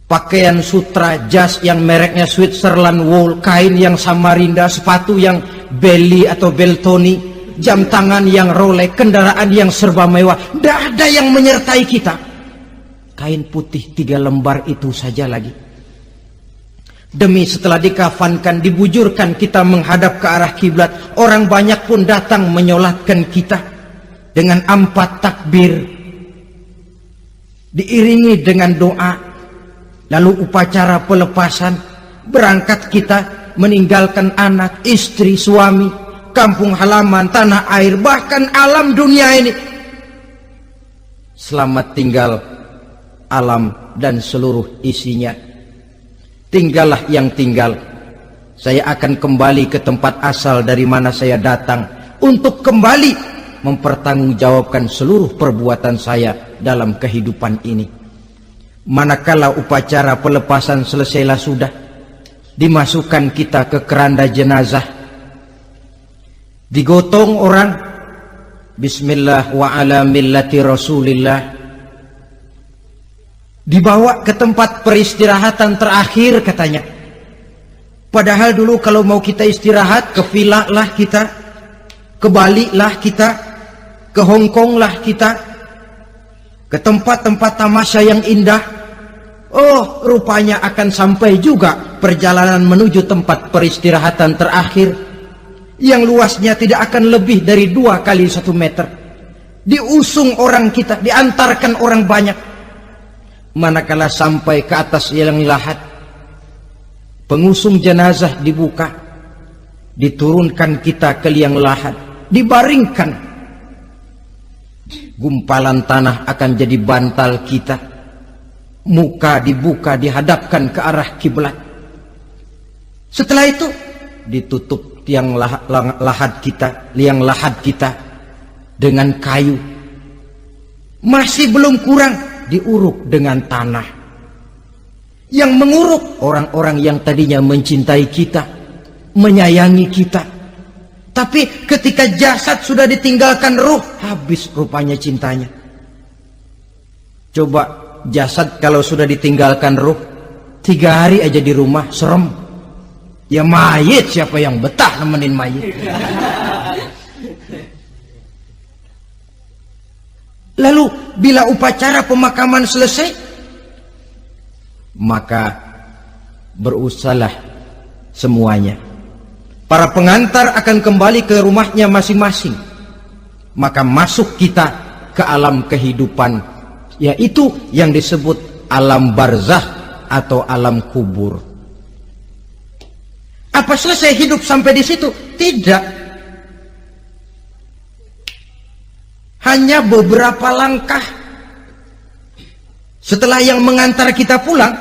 [SPEAKER 1] Pakaian sutra, jas yang mereknya Switzerland wool, kain yang Samarinda, sepatu yang Belly atau Beltoni, jam tangan yang Rolex, kendaraan yang serba mewah. Tidak ada yang menyertai kita. Kain putih 3 lembar itu saja lagi. Demi setelah dikafankan, dibujurkan kita menghadap ke arah kiblat, orang banyak pun datang menyolatkan kita dengan 4 takbir, diiringi dengan doa. Lalu upacara pelepasan, berangkat kita meninggalkan anak, istri, suami, kampung halaman, tanah air, bahkan alam dunia ini. Selamat tinggal alam dan seluruh isinya. Tinggallah yang tinggal. Saya akan kembali ke tempat asal dari mana saya datang, untuk kembali mempertanggungjawabkan seluruh perbuatan saya dalam kehidupan ini. Manakala upacara pelepasan selesailah sudah, dimasukkan kita ke keranda jenazah, digotong orang, bismillah wa ala millati rasulillah, dibawa ke tempat peristirahatan terakhir katanya. Padahal dulu kalau mau kita istirahat, ke villa lah kita, ke Bali lah kita, ke Hong Kong lah kita, ke tempat-tempat tamasya yang indah. Oh, rupanya akan sampai juga perjalanan menuju tempat peristirahatan terakhir, yang luasnya tidak akan lebih dari 2 kali 1 meter. Diusung orang kita, diantarkan orang banyak. Manakala sampai ke atas liang lahat, pengusung jenazah dibuka, diturunkan kita ke liang lahat, dibaringkan. Gumpalan tanah akan jadi bantal kita. Muka dibuka, dihadapkan ke arah kiblat. Setelah itu ditutup liang lahat kita dengan kayu. Masih belum kurang, diuruk dengan tanah. Yang menguruk orang-orang yang tadinya mencintai kita, menyayangi kita. Tapi ketika jasad sudah ditinggalkan ruh, habis rupanya cintanya. Coba jasad kalau sudah ditinggalkan ruh, 3 hari aja di rumah, serem. Ya mayit, siapa yang betah nemenin mayit? Lalu bila upacara pemakaman selesai, maka berusahalah semuanya. Para pengantar akan kembali ke rumahnya masing-masing. Maka masuk kita ke alam kehidupan, yaitu yang disebut alam barzakh atau alam kubur. Apa selesai hidup sampai di situ? Tidak. Hanya beberapa langkah setelah yang mengantar kita pulang.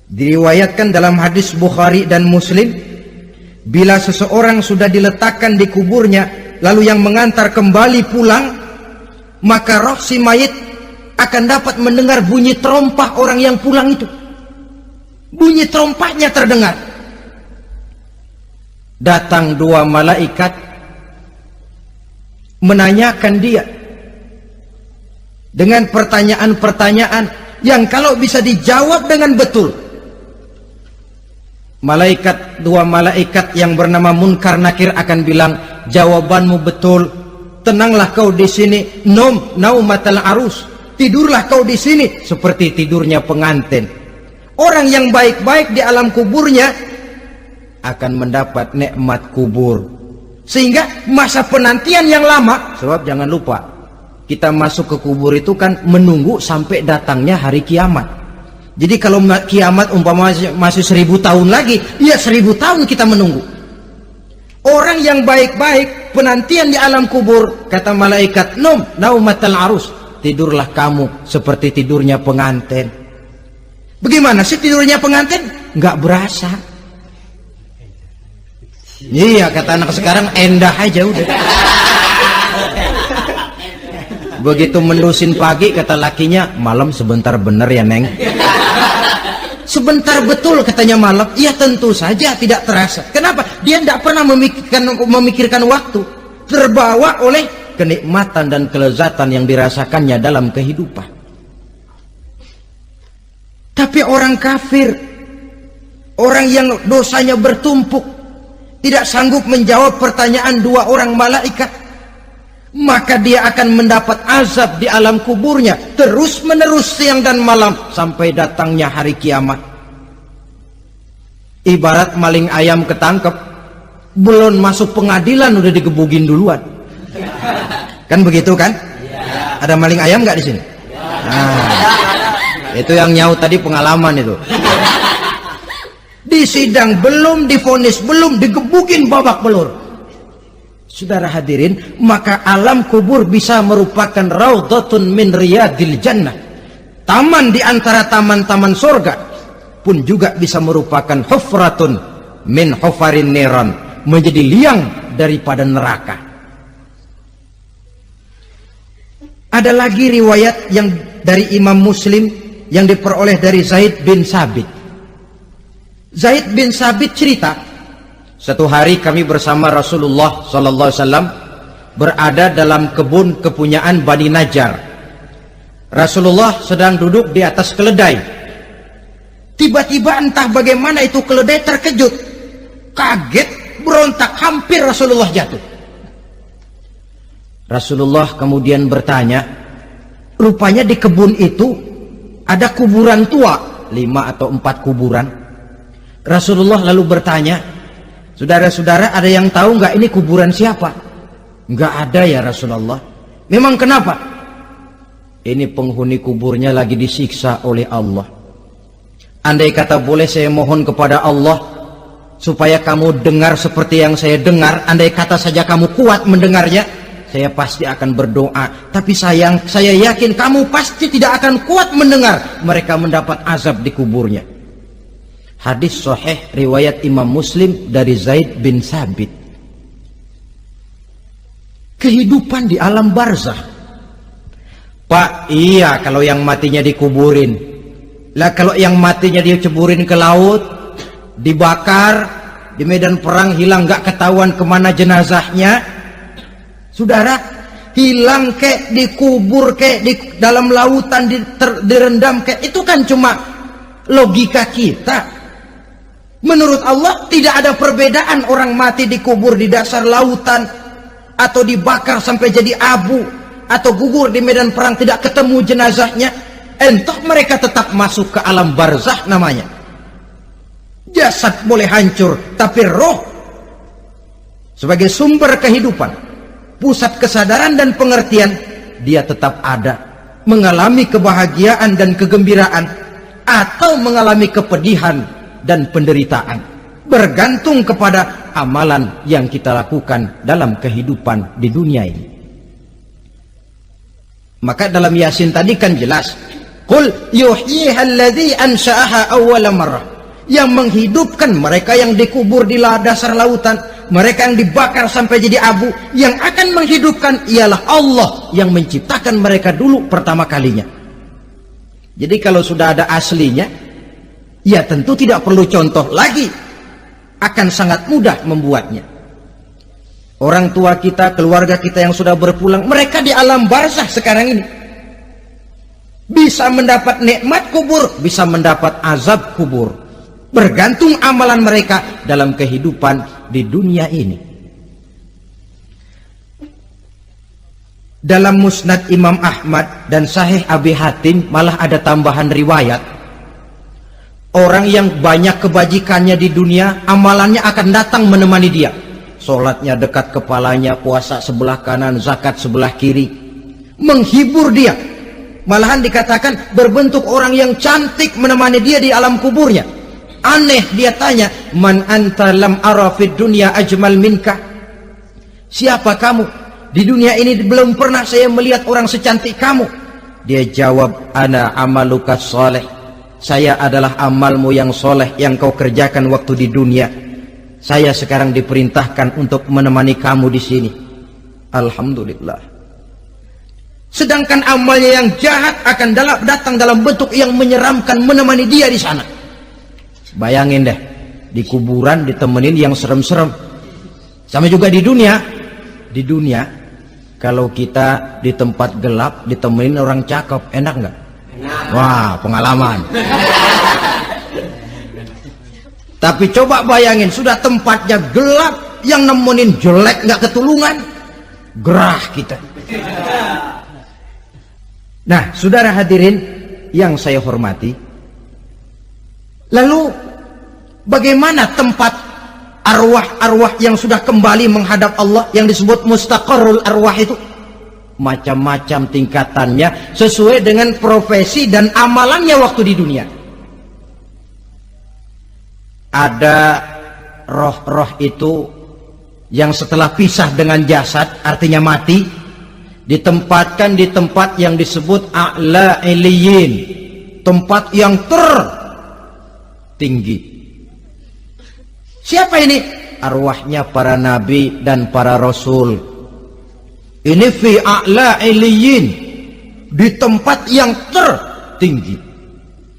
[SPEAKER 1] Diriwayatkan dalam hadis Bukhari dan Muslim, bila seseorang sudah diletakkan di kuburnya, lalu yang mengantar kembali pulang, maka roh si mayit akan dapat mendengar bunyi terompah orang yang pulang itu. Bunyi terompahnya terdengar. Datang 2 malaikat menanyakan dia dengan pertanyaan-pertanyaan yang kalau bisa dijawab dengan betul. 2 malaikat yang bernama Munkar Nakir akan bilang, jawabanmu betul, tenanglah kau di sini, naumatal arus, tidurlah kau di sini seperti tidurnya pengantin. Orang yang baik-baik di alam kuburnya akan mendapat nikmat kubur, sehingga masa penantian yang lama. Sebab jangan lupa, kita masuk ke kubur itu kan menunggu sampai datangnya hari kiamat. Jadi kalau kiamat umpama masih 1000 tahun lagi, ya 1000 tahun kita menunggu. Orang yang baik-baik penantian di alam kubur, kata malaikat, naumatal arus, tidurlah kamu seperti tidurnya pengantin. Bagaimana sih tidurnya pengantin? Nggak berasa. Iya, kata anak sekarang, endah aja udah. Begitu mendusin pagi, kata lakinya, malam sebentar bener ya Neng. Sebentar betul katanya malam. Ya tentu saja tidak terasa. Kenapa? Dia tidak pernah memikirkan waktu. Terbawa oleh kenikmatan dan kelezatan yang dirasakannya dalam kehidupan. Tapi orang kafir, orang yang dosanya bertumpuk, tidak sanggup menjawab pertanyaan dua orang malaikat, maka dia akan mendapat azab di alam kuburnya terus menerus siang dan malam sampai datangnya hari kiamat. Ibarat maling ayam ketangkep, belum masuk pengadilan udah digebugin duluan. Kan begitu kan? Ada maling ayam nggak di sini? Nah, itu yang nyaut tadi pengalaman itu. Di sidang belum divonis, belum digebukin babak belur. Saudara hadirin, maka alam kubur bisa merupakan raudhatun min riyadil jannah, taman di antara taman-taman surga, pun juga bisa merupakan hufratun min hufarin niran, menjadi liang daripada neraka. Ada lagi riwayat yang dari Imam Muslim yang diperoleh dari Zaid bin Sabit. Zaid bin Sabit cerita, satu hari kami bersama Rasulullah SAW berada dalam kebun kepunyaan Bani Najjar. Rasulullah sedang duduk di atas keledai. Tiba-tiba entah bagaimana itu keledai terkejut, kaget, berontak, hampir Rasulullah jatuh. Rasulullah kemudian bertanya, rupanya di kebun itu ada kuburan tua, 5 atau 4 kuburan. Rasulullah lalu bertanya, saudara-saudara ada yang tahu nggak ini kuburan siapa? Nggak ada ya Rasulullah. Memang kenapa? Ini penghuni kuburnya lagi disiksa oleh Allah. Andai kata boleh saya mohon kepada Allah supaya kamu dengar seperti yang saya dengar, andai kata saja kamu kuat mendengarnya, saya pasti akan berdoa. Tapi sayang, saya yakin kamu pasti tidak akan kuat mendengar mereka mendapat azab di kuburnya. Hadis sahih riwayat Imam Muslim dari Zaid bin Sabit. Kehidupan di alam barzah. Pak, iya kalau yang matinya dikuburin. Lah kalau yang matinya dia ceburin ke laut, dibakar, di medan perang hilang gak ketahuan kemana jenazahnya. Saudara, hilang kek, dikubur kek, di dalam lautan direndam kek, itu kan cuma logika kita. Menurut Allah tidak ada perbedaan orang mati dikubur di dasar lautan atau dibakar sampai jadi abu atau gugur di medan perang tidak ketemu jenazahnya. Entah mereka tetap masuk ke alam barzah namanya. Jasad boleh hancur, tapi roh sebagai sumber kehidupan, pusat kesadaran dan pengertian, dia tetap ada, mengalami kebahagiaan dan kegembiraan atau mengalami kepedihan dan penderitaan, bergantung kepada amalan yang kita lakukan dalam kehidupan di dunia ini. Maka dalam Yasin tadi kan jelas, qul yuhyiha alladzi ansha'aha awwala marrah, yang menghidupkan mereka yang dikubur di dasar lautan, mereka yang dibakar sampai jadi abu, yang akan menghidupkan ialah Allah yang menciptakan mereka dulu pertama kalinya. Jadi kalau sudah ada aslinya, ya tentu tidak perlu contoh lagi, akan sangat mudah membuatnya. Orang tua kita, keluarga kita yang sudah berpulang, mereka di alam barzah sekarang ini bisa mendapat nikmat kubur, bisa mendapat azab kubur, bergantung amalan mereka dalam kehidupan di dunia ini. Dalam Musnad Imam Ahmad dan Sahih Abi Hatim malah ada tambahan riwayat, orang yang banyak kebajikannya di dunia, amalannya akan datang menemani dia. Sholatnya dekat kepalanya, puasa sebelah kanan, zakat sebelah kiri, menghibur dia. Malahan dikatakan berbentuk orang yang cantik menemani dia di alam kuburnya. Aneh, dia tanya, man anta lam ara fid dunya ajmal minka. Siapa kamu? Di dunia ini belum pernah saya melihat orang secantik kamu. Dia jawab, ana amaluka soleh. Saya adalah amalmu yang soleh yang kau kerjakan waktu di dunia. Saya sekarang diperintahkan untuk menemani kamu di sini. Alhamdulillah. Sedangkan amalnya yang jahat akan datang dalam bentuk yang menyeramkan menemani dia di sana. Bayangin deh, di kuburan ditemenin yang serem-serem. Sama juga di dunia. Di dunia, kalau kita di tempat gelap ditemenin orang cakep, enak nggak? Wah, pengalaman. Tapi coba bayangin, sudah tempatnya gelap, yang nemenin jelek nggak ketulungan, gerah kita. Nah, saudara hadirin yang saya hormati, lalu bagaimana tempat arwah-arwah yang sudah kembali menghadap Allah yang disebut mustaqarrul arwah itu? Macam-macam tingkatannya sesuai dengan profesi dan amalannya waktu di dunia. Ada roh-roh itu yang setelah pisah dengan jasad, artinya mati, ditempatkan di tempat yang disebut a'la iliyin, tempat yang tertinggi. Siapa ini? Arwahnya para nabi dan para rasul. Ini fi a'la iliyin, di tempat yang tertinggi.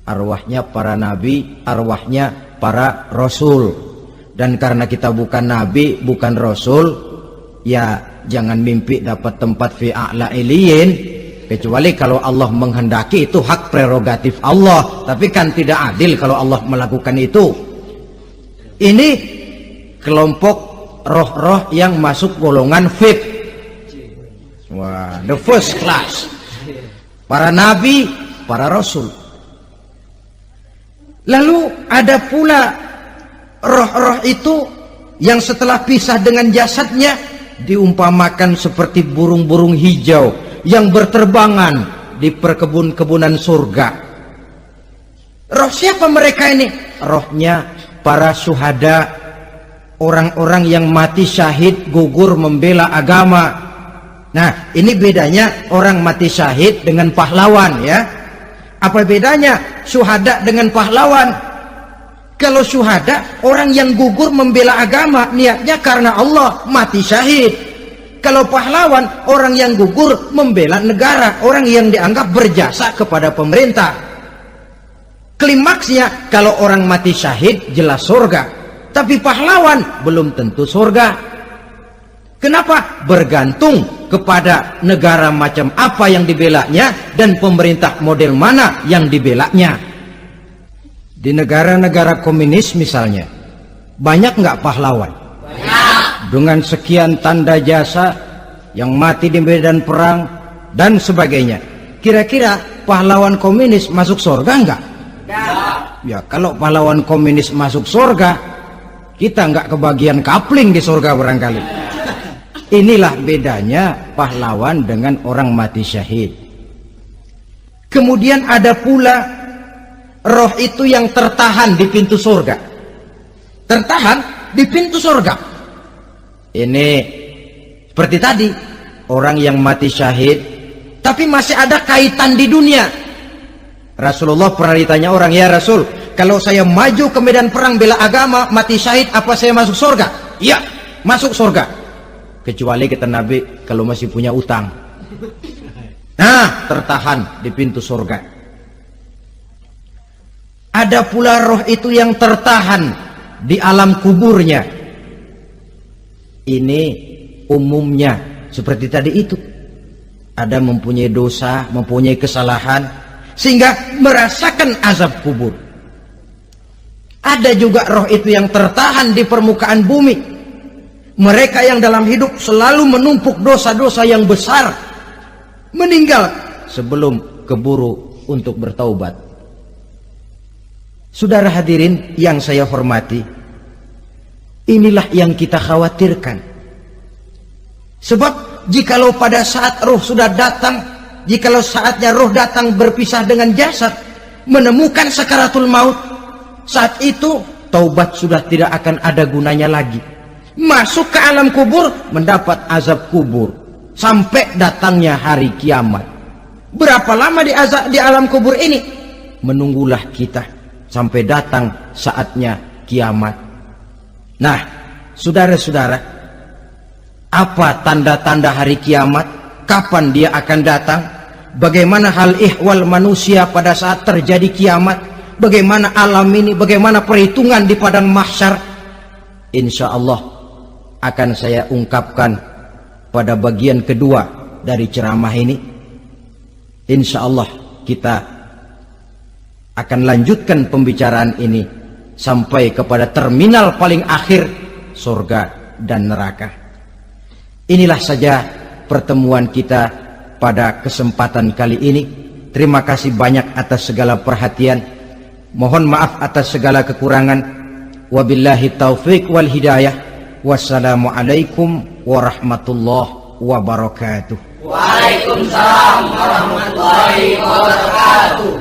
[SPEAKER 1] Arwahnya para nabi, arwahnya para rasul. Dan karena kita bukan nabi, bukan rasul, ya jangan mimpi dapat tempat fi a'la iliyin, kecuali kalau Allah menghendaki. Itu hak prerogatif Allah, tapi kan tidak adil kalau Allah melakukan itu. Ini kelompok roh-roh yang masuk golongan VIP. Wah, the first class. Para nabi, para rasul. Lalu ada pula roh-roh itu yang setelah pisah dengan jasadnya diumpamakan seperti burung-burung hijau yang berterbangan di perkebun-kebunan surga. Roh siapa mereka ini? Rohnya para syuhada, orang-orang yang mati syahid gugur membela agama. Nah, ini bedanya orang mati syahid dengan pahlawan, ya. Apa bedanya syuhada dengan pahlawan? Kalau syuhada, orang yang gugur membela agama, niatnya karena Allah, mati syahid. Kalau pahlawan, orang yang gugur membela negara, orang yang dianggap berjasa kepada pemerintah. Klimaksnya, kalau orang mati syahid jelas surga, tapi pahlawan belum tentu surga. Kenapa? Bergantung kepada negara macam apa yang dibelanya dan pemerintah model mana yang dibelanya. Di negara-negara komunis misalnya, banyak nggak pahlawan? Banyak. Dengan sekian tanda jasa yang mati di medan perang dan sebagainya. Kira-kira pahlawan komunis masuk surga nggak? Ya, kalau pahlawan komunis masuk surga, kita nggak kebagian kapling di surga barangkali. Inilah bedanya pahlawan dengan orang mati syahid. Kemudian ada pula roh itu yang tertahan di pintu surga. Tertahan di pintu surga. Ini seperti tadi, orang yang mati syahid tapi masih ada kaitan di dunia. Rasulullah pernah ditanya orang, ya Rasul, kalau saya maju ke medan perang bela agama, mati syahid, apa saya masuk surga? Iya, masuk surga. Kecuali kata Nabi, kalau masih punya utang. Nah, tertahan di pintu surga. Ada pula roh itu yang tertahan di alam kuburnya. Ini umumnya seperti tadi itu. Ada mempunyai dosa, mempunyai kesalahan, sehingga merasakan azab kubur. Ada juga roh itu yang tertahan di permukaan bumi. Mereka yang dalam hidup selalu menumpuk dosa-dosa yang besar, meninggal sebelum keburu untuk bertaubat. Saudara hadirin yang saya hormati, inilah yang kita khawatirkan. Sebab jikalau pada saat roh sudah datang, jikalau saatnya roh datang berpisah dengan jasad, menemukan sakaratul maut, saat itu taubat sudah tidak akan ada gunanya lagi. Masuk ke alam kubur, mendapat azab kubur sampai datangnya hari kiamat. Berapa lama di alam kubur ini? Menunggulah kita sampai datang saatnya kiamat. Nah, saudara-saudara, apa tanda-tanda hari kiamat? Kapan dia akan datang? Bagaimana hal ihwal manusia pada saat terjadi kiamat? Bagaimana alam ini? Bagaimana perhitungan di padang mahsyar? Insya Allah akan saya ungkapkan pada bagian kedua dari ceramah ini. Insya Allah kita akan lanjutkan pembicaraan ini sampai kepada terminal paling akhir, surga dan neraka. Inilah saja pertemuan kita pada kesempatan kali ini. Terima kasih banyak atas segala perhatian. Mohon maaf atas segala kekurangan. Wabillahi taufiq wal hidayah. Wassalamualaikum warahmatullahi wabarakatuh.
[SPEAKER 2] Waalaikumsalam warahmatullahi wabarakatuh.